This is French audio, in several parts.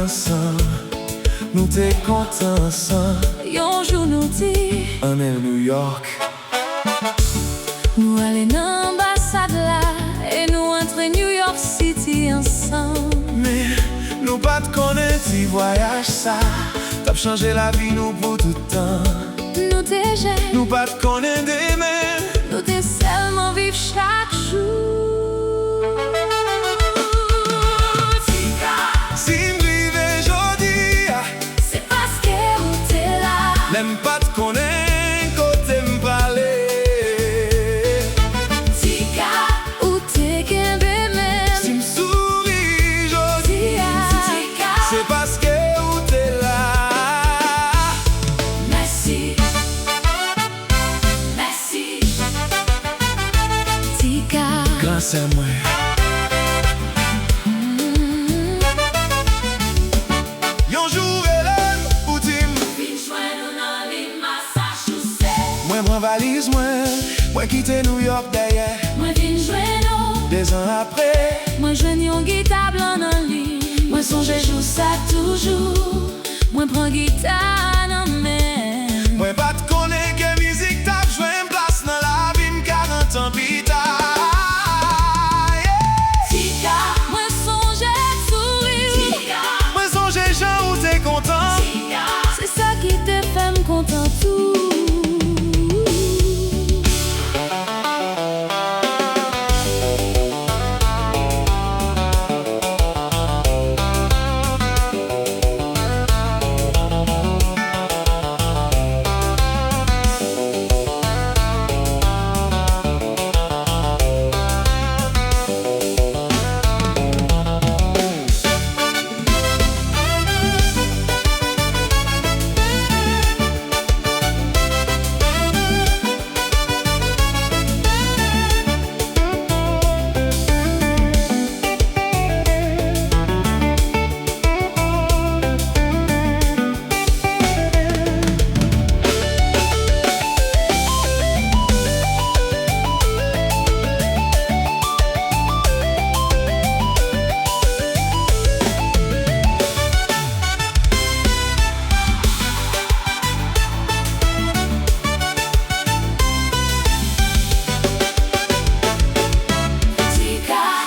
ensemble, nous t'es contents ensemble. Yon jour nous dit, On est New York. nous allons dans l'ambassade là, et nous entrer New York City ensemble. Mais nous pas te connaître, si voyage ça, t'as changé la vie nous pour tout le temps. Nous déjà, Nous pas te connaître demain. nous t'es seulement vivre chaque jour. Si m'rive jodi, C'est parce que où t'es là. n'aime pas te connaître, côté m'parler. Tika, où t'es qu'un même. Si m'souris jodi, Tika, c'est parce que où t'es là. merci. Merci. Tika. Grâce à moi. Yon jour Hélène, ou dim, moi prends valise, moi quitte New York derrière. Moi vin joindre, 2 ans après, moi joindre yon guitare blanc dans lit. Moi songe joue ça toujours. Moi prends guitare dans main. moi pas te connaître que musique t'a joué une place dans la vie, 40 ans plus tard. Tika, moi songe sourire. Tika, Moi songe Jean où t'es content. Tika, c'est ça qui te fait me content tout.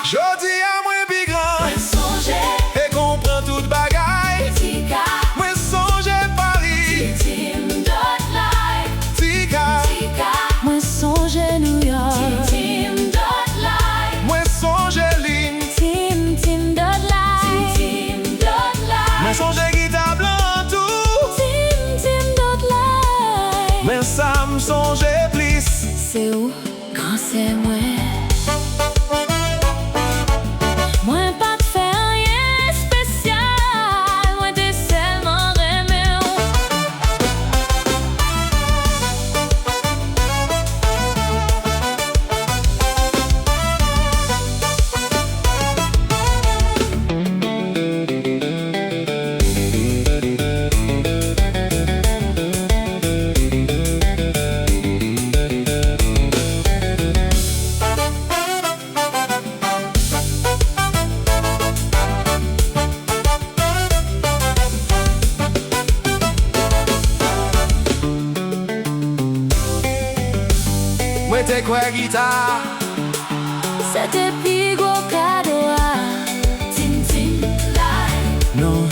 Jodi à moi plus grand, Songe, et comprend toute bagaille. Tika, Moi songe Paris, Tim Dot Life. Tika. Tika, moi songe New York. Tim Dot Life. Moi songe Lynn, Tim Dot Life. Tim Dot moi Life. songe guitare blanc tout. Tim Dot Life. Mais ça me songe plus. C'est où quand c'est moi? Moi pas te faire rien spécial. Moi t'es seulement aimé. Moi t'es quoi guitare? C'était plus gros cadeau. Tim Life. Non,